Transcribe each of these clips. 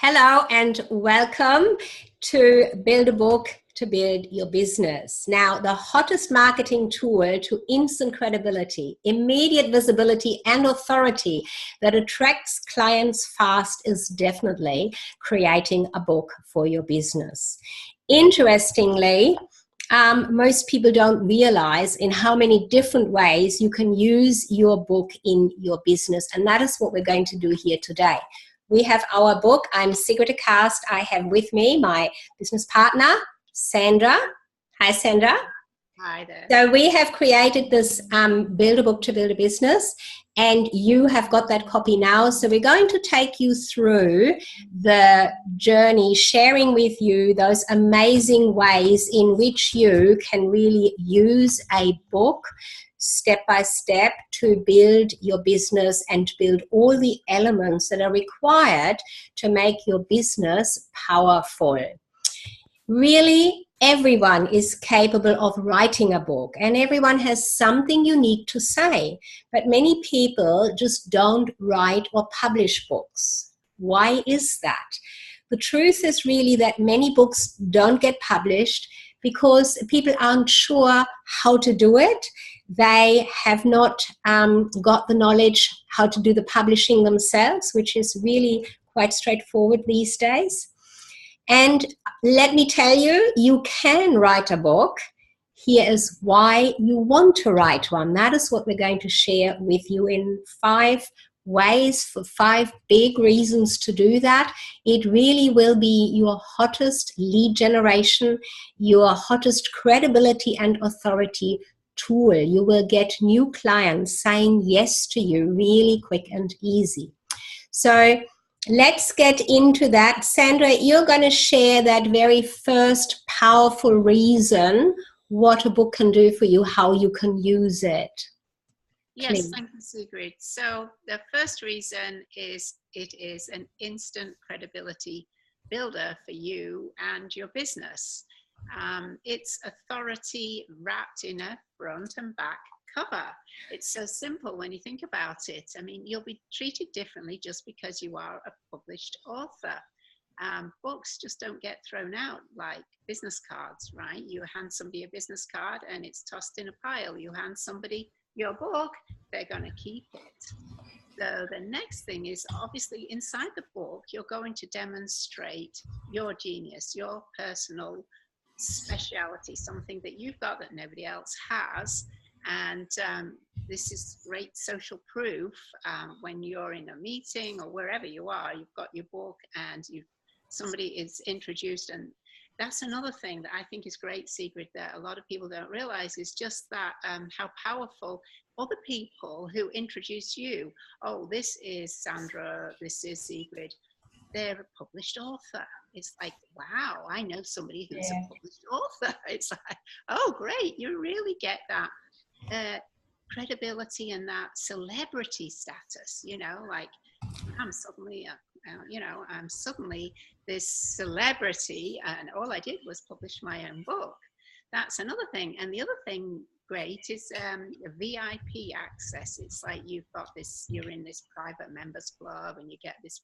Hello and welcome to Build a Book to Build Your Business. Now, the hottest marketing tool to instant credibility, immediate visibility, and authority that attracts clients fast is definitely creating a book for your business. Interestingly, most people don't realize in how many different ways you can use your book in your business, and that is what we're going to do here today. We have our book. I'm Sigrid Cast. I have with me my business partner, Sandra. Hi, Sandra. Hi there. So we have created this Build a Book to Build a Business, and you have got that copy now. So we're going to take you through the journey, sharing with you those amazing ways in which you can really use a book step by step to build your business and to build all the elements that are required to make your business powerful. Really, everyone is capable of writing a book and everyone has something unique to say, but many people just don't write or publish books. Why is that? The truth is really that many books don't get published because people aren't sure how to do it. They have not got the knowledge how to do the publishing themselves, which is really quite straightforward these days. And let me tell you, you can write a book. Here is why you want to write one. That is what we're going to share with you in 5 ways, for 5 big reasons to do that. It really will be your hottest lead generation, your hottest credibility and authority tool. You will get new clients saying yes to you really quick and easy. So let's get into that. Sandra, you're going to share that very first powerful reason what a book can do for you, how you can use it. Yes, please. Thank you, Sigrid. So the first reason is it is an instant credibility builder for you and your business. It's authority wrapped in a front and back cover. It's so simple when you think about it. I mean, you'll be treated differently just because you are a published author. Books just don't get thrown out like business cards, right? You hand somebody a business card and it's tossed in a pile. You hand somebody your book, they're going to keep it. So the next thing is, obviously inside the book, you're going to demonstrate your genius, your personal speciality, something that you've got that nobody else has. And this is great social proof when you're in a meeting or wherever you are, you've got your book and somebody is introduced. And that's another thing that I think is great, Sigrid, that a lot of people don't realize is just that how powerful other people who introduce you. Oh, this is Sandra, this is Sigrid. They're a published author. It's like, wow, I know somebody who's a published author. It's like, oh, great, you really get that credibility and that celebrity status, like I'm suddenly, I'm suddenly this celebrity and all I did was publish my own book. That's another thing. And the other thing great is VIP access. It's like you're in this private members club and you get this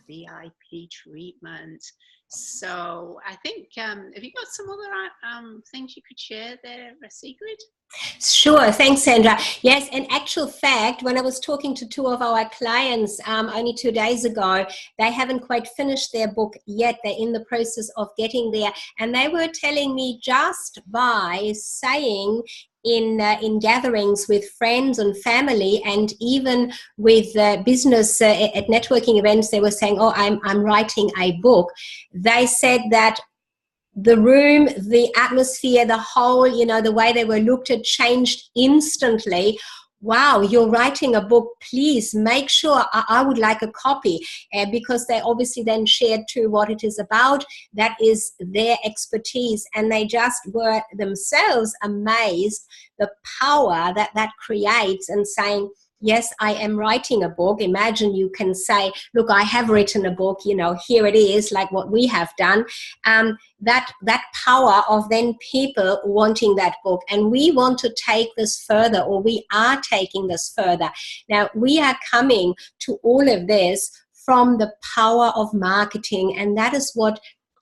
VIP treatment. So I think, have you got some other things you could share there, Sigrid? Sure. Thanks, Sandra. Yes, in actual fact, when I was talking to 2 of our clients only 2 days ago, they haven't quite finished their book yet. They're in the process of getting there. And they were telling me just by saying in gatherings with friends and family and even with business at networking events, they were saying, oh, I'm writing a book. They said that the room, the atmosphere, the whole, the way they were looked at changed instantly. Wow, you're writing a book, please make sure I would like a copy, because they obviously then shared too what it is about. That is their expertise, and they just were themselves amazed the power that creates, and saying, yes, I am writing a book. Imagine you can say, look, I have written a book, here it is, like what we have done. That power of then people wanting that book. And we want to take this further, or we are taking this further. Now, we are coming to all of this from the power of marketing, and that is what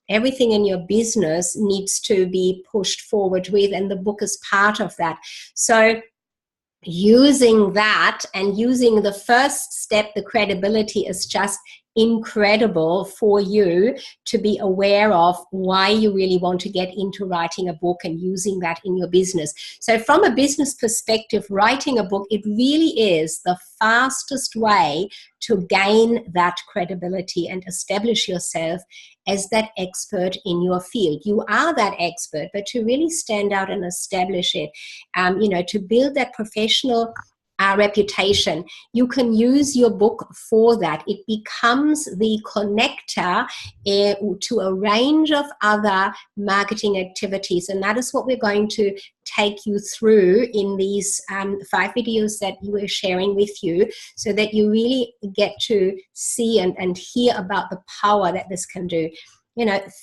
everything in your business needs to be pushed forward with, and the book is part of that. So using that and using the first step, the credibility, is just incredible for you to be aware of why you really want to get into writing a book and using that in your business. So from a business perspective, writing a book, it really is the fastest way to gain that credibility and establish yourself as that expert in your field. You are that expert, but to really stand out and establish it, to build that professional reputation, you can use your book for that. It becomes the connector to a range of other marketing activities, and that is what we're going to take you through in these 5 videos that we are sharing with you, so that you really get to see and hear about the power that this can do.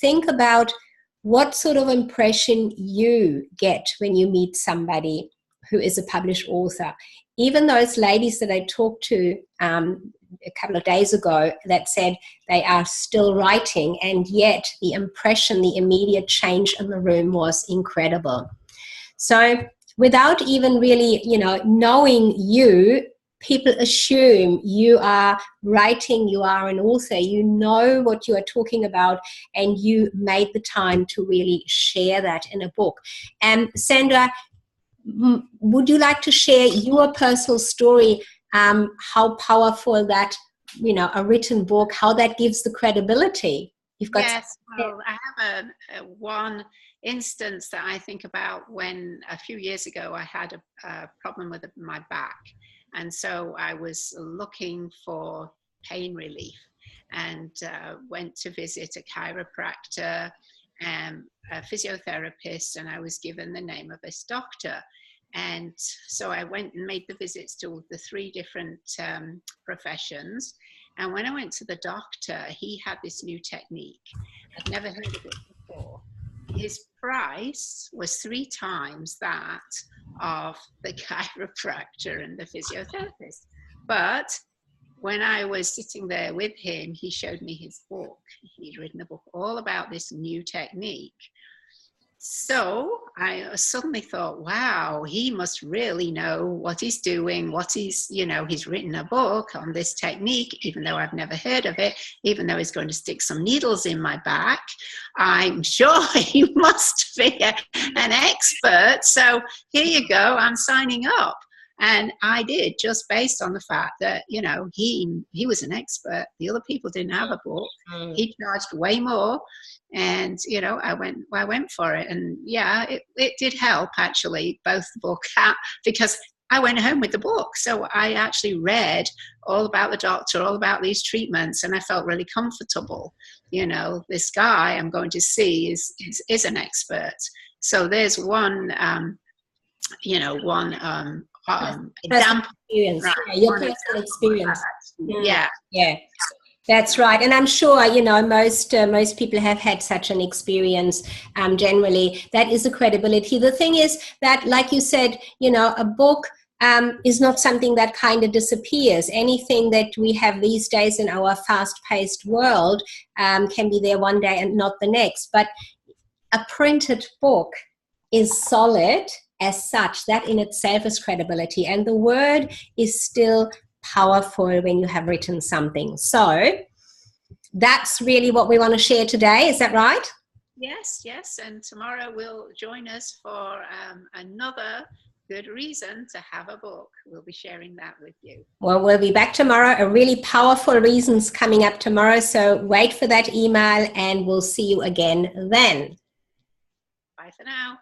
Think about what sort of impression you get when you meet somebody who is a published author. Even those ladies that I talked to a couple of days ago that said they are still writing, and yet the impression, the immediate change in the room was incredible. So without even really, knowing you, people assume you are writing, you are an author, you know what you are talking about, and you made the time to really share that in a book. And Sandra, would you like to share your personal story, how powerful that, a written book, how that gives the credibility? Yes, well, I have one instance that I think about when a few years ago I had a problem with my back. And so I was looking for pain relief and went to visit a chiropractor and a physiotherapist, and I was given the name of this doctor. And so I went and made the visits to the 3 different professions. And when I went to the doctor, he had this new technique. I'd never heard of it before. His price was 3 times that of the chiropractor and the physiotherapist. But when I was sitting there with him, he showed me his book. He'd written a book all about this new technique. So I suddenly thought, wow, he must really know what he's doing, he's written a book on this technique, even though I've never heard of it, even though he's going to stick some needles in my back. I'm sure he must be an expert. So here you go, I'm signing up. And I did, just based on the fact that, he was an expert. The other people didn't have a book. He charged way more. And, I went for it. And yeah, it did help, actually, both the book, because I went home with the book. So I actually read all about the doctor, all about these treatments, and I felt really comfortable. This guy I'm going to see is an expert. So there's one example. Experience. Right. Yeah, your personal experience. Yeah. That's right. And I'm sure, most people have had such an experience. Generally, that is a credibility. The thing is that, like you said, a book is not something that kind of disappears. Anything that we have these days in our fast-paced world can be there one day and not the next. But a printed book is solid as such. That in itself is credibility. And the word is still powerful when you have written something. So that's really what we want to share today. Is that right? Yes. And tomorrow will join us for another good reason to have a book. We'll be sharing that with you. Well, we'll be back tomorrow. A really powerful reasons coming up tomorrow. So wait for that email and we'll see you again then. Bye for now.